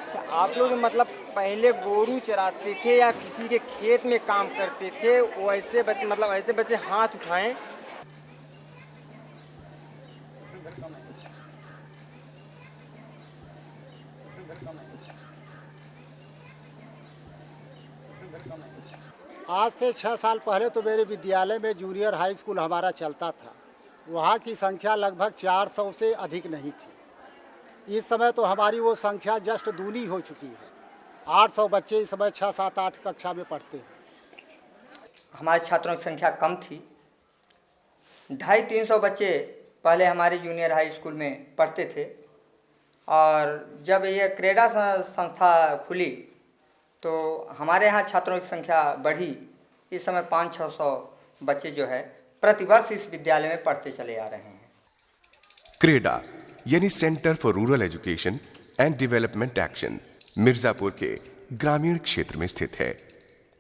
अच्छा, आप लोग मतलब पहले गोरू चराते थे या किसी के खेत में काम करते थे, वैसे मतलब ऐसे बच्चे हाथ उठाएं। आज से 6 साल पहले तो मेरे विद्यालय में जूनियर हाई स्कूल हमारा चलता था। वहाँ की संख्या लगभग 400 से अधिक नहीं थी। इस समय तो हमारी वो संख्या जस्ट दूनी हो चुकी है। 800 बच्चे इस समय 6, 7, 8 कक्षा में पढ़ते हैं। हमारे छात्रों की संख्या कम थी। 250-300 बच्चे पहले हमारे जूनियर हाई स्कूल में पढ़ते थे, और जब ये क्रेडा संस्था खुली तो हमारे यहाँ छात्रों की संख्या बढ़ी। इस समय 500-600 बच्चे जो है प्रतिवर्ष इस विद्यालय में पढ़ते चले आ रहे हैं। क्रेडा यानी centre for rural education and development action Mirzapur के ग्रामीण क्षेत्र में स्थित है,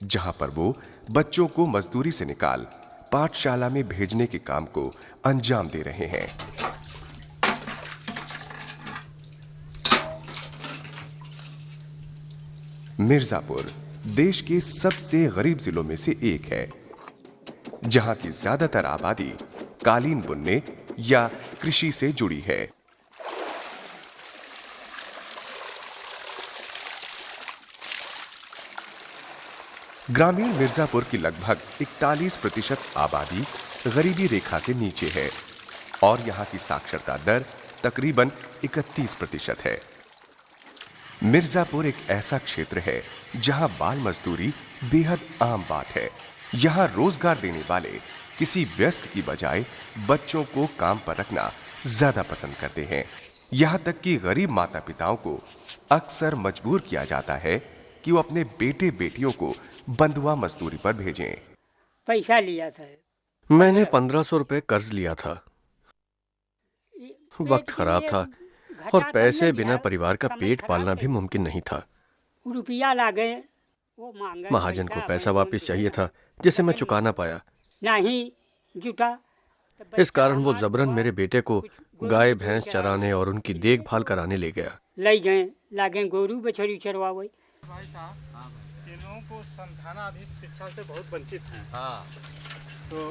जहां पर वो बच्चों को मजदूरी से निकाल पाठशाला में भेजने के काम को अंजाम दे रहे हैं। मिर्जापुर देश के सबसे गरीब जिलों में से एक है, जहां की ज्यादातर आबादी कालीन बुनने या कृषि से जुड़ी है। ग्रामीण मिर्जापुर की लगभग 41% आबादी गरीबी रेखा से नीचे है और यहां की साक्षरता दर तकरीबन 31% है। मिर्जापुर एक ऐसा क्षेत्र है जहां बाल मजदूरी बेहद आम बात है। यहां रोजगार देने वाले किसी वयस्क की बजाय बच्चों को काम पर रखना ज्यादा पसंद करते हैं। यहां तक कि गरीब माता पिताओं को अक्सर मजबूर किया जाता है कि वो अपने बेटे बेटियों को बंधुआ मजदूरी पर भेजें। पैसा लिया था। मैंने 1500 रुपए कर्ज लिया था। वक्त खराब था और पैसे बिना परिवार का पेट पालना भी मुमकिन नहीं था। रुपया ला गए, वो मांगा। महाजन को पैसा वापस चाहिए था जिसे मैं चुका ना पाया। नहीं जुटा। इस कारण वो जबरन मेरे बेटे को गाय भैंस चराने और उनकी देखभाल कराने ले गया। ले गए, लागे गोरू बछड़ी चरवावे। भाई साहब, इन लोगों को समझाना अभी शिक्षा से बहुत वंचित हैं। हाँ, तो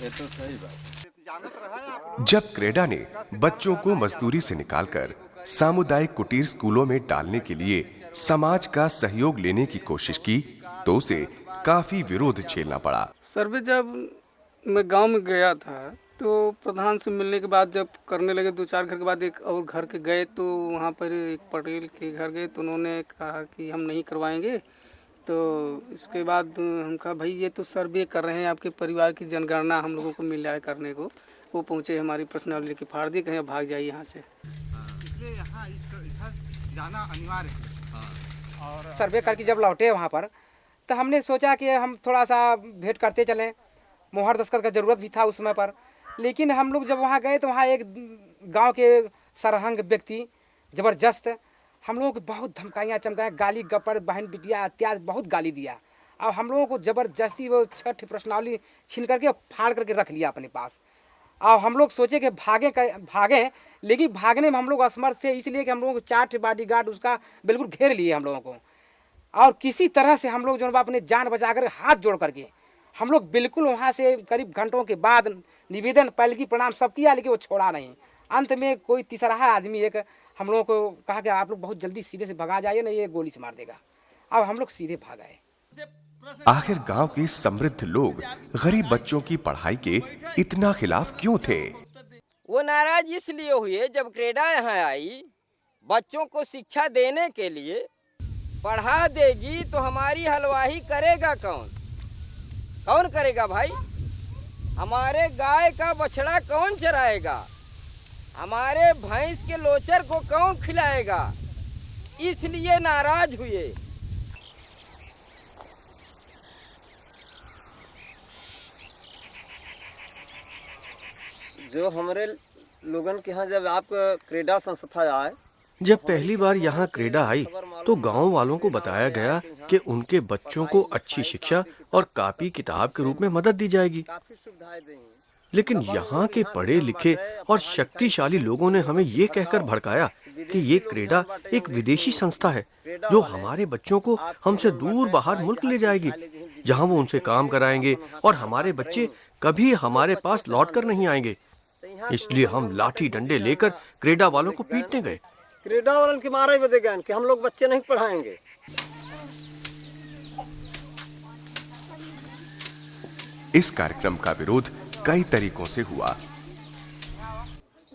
ये तो सही बात। जानत रहा है आप लोग। जब क्रेडा ने बच्चों को मजदूरी से निकालकर सामुदायिक कुटीर स्कूलों में डालने के लिए समाज का सहयोग लेने की कोशिश की तो उसे काफी विरोध झेलना पड़ा। सर्वे जब मैं गांव में गया था तो प्रधान से मिलने के बाद जब करने लगे 2-4 घर के बाद एक और घर के गए तो वहाँ पर एक पटेल के घर गए तो उन्होंने कहा कि हम नहीं करवाएंगे। तो इसके बाद हम कहा भाई ये तो सर्वे कर रहे हैं, आपके परिवार की जनगणना हम लोगों को मिल जाए करने को। वो पहुँचे, हमारी पर्सनालिटी लेके फाड़ दी, कहीं भाग जाइए यहाँ से। इसलिए यहाँ इधर जाना अनिवार्य है। और सर्वे करके जब लौटे वहाँ पर तो हमने सोचा कि हम थोड़ा सा भेंट करते चलें। मोहर दस्तखत का ज़रूरत भी था उस समय पर। लेकिन हम लोग जब वहाँ गए तो वहाँ एक गांव के सरहंग व्यक्ति ज़बरदस्त हम लोगों को बहुत धमकाइयाँ चमकाइयाँ, गाली गप्पर, बहन बिटिया इत्यादि बहुत गाली दिया। और हम लोगों को ज़बरदस्ती वो 6 प्रश्नावली छीन करके फाड़ करके रख लिया अपने पास। और हम लोग सोचे कि भागें, लेकिन भागने में हम लोग असमर्थ थे, इसलिए कि हम लोगों को 4 बॉडीगार्ड उसका बिल्कुल घेर लिए हम लोगों को। और किसी तरह से हम लोग जो अपने जान बचा कर हाथ जोड़ करके हम लोग बिल्कुल वहाँ से करीब घंटों के बाद निवेदन पहले की प्रणाम सब किया, लेकिन वो छोड़ा नहीं। अंत में कोई तीसरा आदमी एक हम लोगों को कहा कि आप लोग बहुत जल्दी सीधे से भगा जाइए, ना ये गोली से मार देगा। अब हम लोग सीधे भाग आए। आखिर गांव के समृद्ध लोग गरीब बच्चों की पढ़ाई के इतना खिलाफ क्यों थे? वो नाराज इसलिए हुए जब क्रेडा यहाँ आई बच्चों को शिक्षा देने के लिए। पढ़ा देगी तो हमारी हलवाही करेगा कौन? कौन करेगा भाई? हमारे गाय का बछड़ा कौन चराएगा? हमारे भैंस के लोचर को कौन खिलाएगा? इसलिए नाराज हुए। जो हमारे लोगन के यहाँ जब आप क्रेडा संस्था आए, जब पहली बार यहाँ क्रेडा आई तो गांव वालों को बताया गया कि उनके बच्चों को अच्छी शिक्षा और कापी किताब के रूप में मदद दी जाएगी। काफी सुविधाएं देंगे। लेकिन यहाँ के पढ़े लिखे और शक्तिशाली लोगों ने हमें ये कहकर भड़काया कि ये क्रेडा एक विदेशी संस्था है जो हमारे बच्चों को हमसे दूर बाहर मुल्क ले जाएगी, जहां वो उनसे काम कराएंगे और हमारे बच्चे कभी हमारे पास लौट कर नहीं आएंगे। इसलिए हम लाठी डंडे लेकर क्रेडा वालों को पीटने गए। क्रेडा वालन के मारे बदे गए कि हम लोग बच्चे नहीं पढ़ाएंगे। इस कार्यक्रम का विरोध कई तरीकों से हुआ।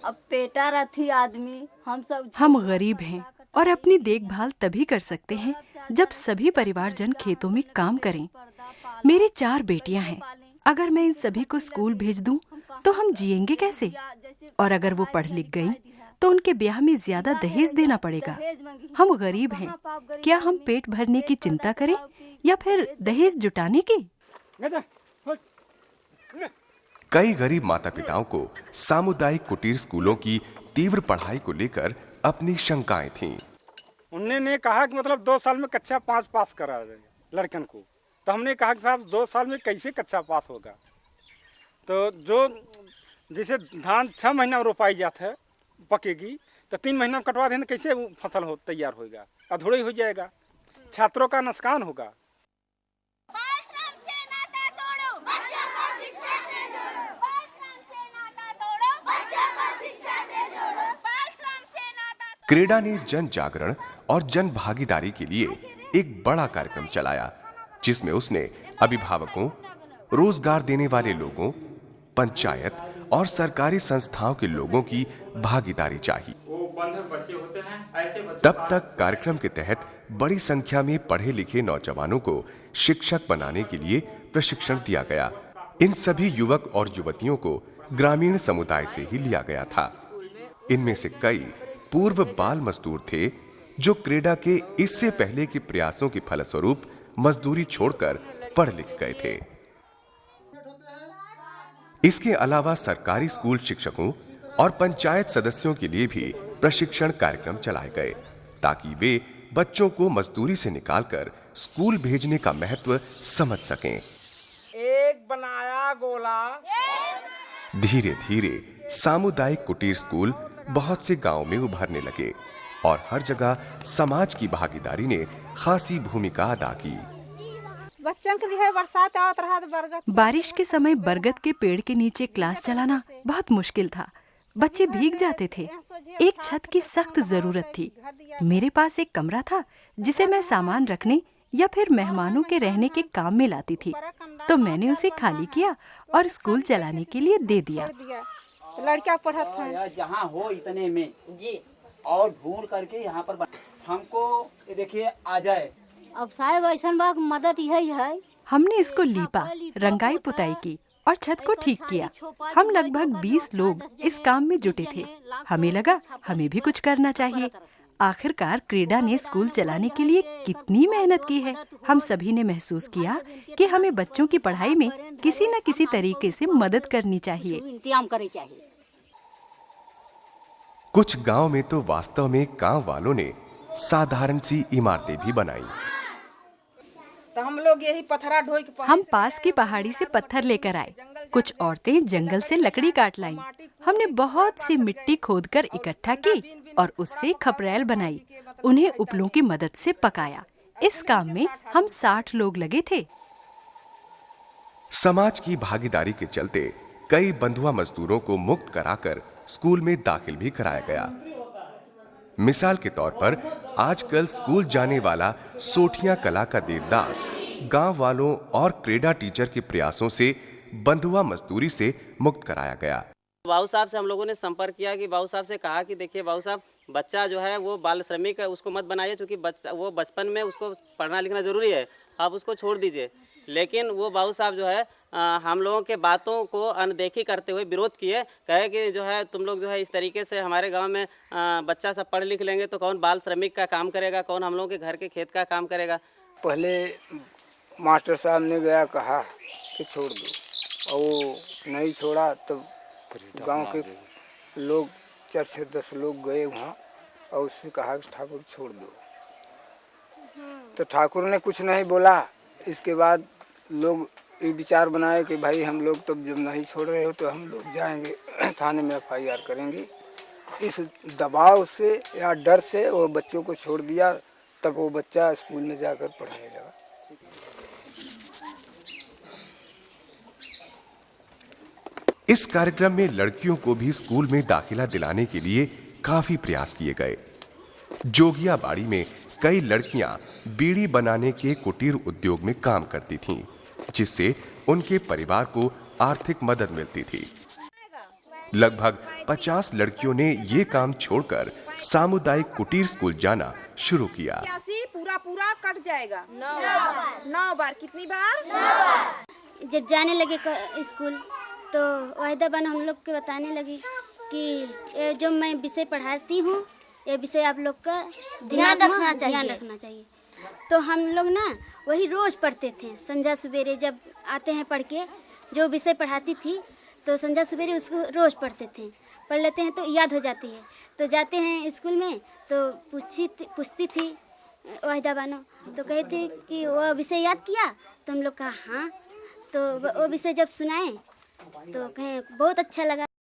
अब पेटा रथी आदमी हम गरीब हैं और अपनी देखभाल तभी कर सकते हैं जब सभी परिवारजन खेतों में काम करें। मेरी 4 बेटियां हैं। अगर मैं इन सभी को स्कूल भेज दूं तो हम जिएंगे कैसे? और अगर वो पढ़ लिख गई तो उनके ब्याह में ज्यादा दहेज देना पड़ेगा। हम गरीब हैं, क्या हम पेट भरने की चिंता करें या फिर दहेज जुटाने की? कई गरीब माता पिताओं को सामुदायिक कुटीर स्कूलों की तीव्र पढ़ाई को लेकर अपनी शंकाएं थीं। उन्होंने कहा कि मतलब 2 साल में कक्षा 5 पास करा लड़कन को, तो हमने कहा कि साहब 2 साल में कैसे कक्षा पास होगा? तो जो जैसे धान 6 महीना में रोपाई जाता है, पकेगी तो 3 महीना में कटवा देंगे, कैसे फसल हो तैयार होगा? अधूरा ही हो जाएगा, छात्रों का नुकसान होगा। क्रेडा ने जन जागरण और जन भागीदारी के लिए एक बड़ा कार्यक्रम चलाया, जिसमें उसने अभिभावकों, रोजगार देने वाले लोगों, पंचायत और सरकारी संस्थाओं के लोगों की भागीदारी चाहिए। तब तक कार्यक्रम के तहत बड़ी संख्या में पढ़े लिखे नौजवानों को शिक्षक बनाने के लिए प्रशिक्षण दिया गया। इन सभी युवक और युवतियों को ग्रामीण समुदाय से ही लिया गया था। इनमें से कई पूर्व बाल मजदूर थे जो क्रेडा के इससे पहले के प्रयासों के फलस्वरूप मजदूरी छोड़कर पढ़ लिख गए थे। इसके अलावा सरकारी स्कूल शिक्षकों और पंचायत सदस्यों के लिए भी प्रशिक्षण कार्यक्रम चलाए गए, ताकि वे बच्चों को मजदूरी से निकालकर स्कूल भेजने का महत्व समझ सकें। एक बनाया गोला। धीरे धीरे सामुदायिक कुटीर स्कूल बहुत से गांवों में उभरने लगे और हर जगह समाज की भागीदारी ने खासी भूमिका अदा की। बच्चों के लिए बरसात आवत रहा तो बरगद। बारिश के समय बरगद के पेड़ के नीचे क्लास चलाना बहुत मुश्किल था। बच्चे भीग जाते थे। एक छत की सख्त जरूरत थी। मेरे पास एक कमरा था जिसे मैं सामान रखने या फिर मेहमानों के रहने के काम में लाती थी, तो मैंने उसे खाली किया और स्कूल चलाने के लिए दे दिया। लड़का पढ़त है जहाँ हो इतने में जी, और ढूंढ करके यहाँ पर हमको ये देखिए आ जाए। अब साहब ऐसा बात मदद यही है। हमने इसको लीपा, रंगाई पुताई की और छत को ठीक किया। हम लगभग 20 लोग इस काम में जुटे थे। हमें लगा हमें भी कुछ करना चाहिए। आखिरकार क्रेडा ने स्कूल चलाने के लिए कितनी मेहनत की है। हम सभी ने महसूस किया कि हमें बच्चों की पढ़ाई में किसी न किसी तरीके से मदद करनी चाहिए। इंतजाम करनी चाहिए। कुछ गांव में तो वास्तव में गांव वालों ने साधारण सी इमारतें भी बनाई। तो हम लोग यही पत्थरा ढोई के हम पास की पहाड़ी से पत्थर लेकर आए। कुछ औरतें जंगल से लकड़ी काट लाई। हमने बहुत सी मिट्टी खोदकर इकट्ठा की और उससे खपरेल बनाई। उन्हें उपलों की मदद से पकाया। इस काम में हम 60 लोग लगे थे। समाज की भागीदारी के चलते कई बंधुआ मजदूरों को मुक्त कराकर स्कूल में दाखिल भी कराया गया। मिसाल के तौर पर आजकल स्कूल जाने वाला सोठिया कला का देवदास गांव वालों और क्रेडा टीचर के प्रयासों से बंधुआ मजदूरी से मुक्त कराया गया। बाबू साहब से हम लोगों ने संपर्क किया कि बाबू साहब से कहा कि देखिए बाबू साहब, बच्चा जो है वो बाल श्रमिक है, उसको मत बनाइए, क्योंकि वो बचपन में उसको पढ़ना लिखना जरूरी है, आप उसको छोड़ दीजिए। लेकिन वो बाबू साहब जो है हम लोगों के बातों को अनदेखी करते हुए विरोध किए। कहे कि जो है तुम लोग जो है इस तरीके से हमारे गांव में बच्चा सब पढ़ लिख लेंगे तो कौन बाल श्रमिक का काम करेगा, कौन हम लोगों के घर के खेत का काम करेगा। पहले मास्टर साहब ने गया कहा कि छोड़ दो, और वो नहीं छोड़ा तो गांव के लोग 4 से 10 लोग गए वहाँ और उससे कहा कि ठाकुर छोड़ दो, तो ठाकुर ने कुछ नहीं बोला। इसके बाद लोग ये विचार बनाए कि भाई हम लोग तो जब नहीं छोड़ रहे हो तो हम लोग जाएंगे थाने में FIR करेंगे इस दबाव से या डर से वो बच्चों को छोड़ दिया, तब वो बच्चा स्कूल में जाकर पढ़ने लगा। इस कार्यक्रम में लड़कियों को भी स्कूल में दाखिला दिलाने के लिए काफी प्रयास किए गए। जोगिया बाड़ी में कई लड़कियां बीड़ी बनाने के कुटीर उद्योग में काम करती थीं, जिससे उनके परिवार को आर्थिक मदद मिलती थी। लगभग 50 लड़कियों ने ये काम छोड़कर सामुदायिक कुटीर स्कूल जाना शुरू किया। पूरा पूरा कट जाएगा 9 बार। कितनी बार? जब जाने लगे स्कूल तो वाहिदा बानो हम लोग के बताने लगी कि ये जो मैं विषय पढ़ाती हूँ, ये विषय आप लोग का ध्यान रखना चाहिए। तो हम लोग ना वही रोज़ पढ़ते थे। संध्या सवेरे जब आते हैं पढ़ के, जो विषय पढ़ाती थी तो संध्या सवेरे उसको रोज़ पढ़ते थे। पढ़ लेते हैं तो याद हो जाती है। तो जाते हैं स्कूल में तो पूछती थी वाहिदा बानो, तो कहती कि वो विषय याद किया? तो हम लोग कहा हाँ। तो वो विषय जब सुनाए तो कहें बहुत अच्छा लगा।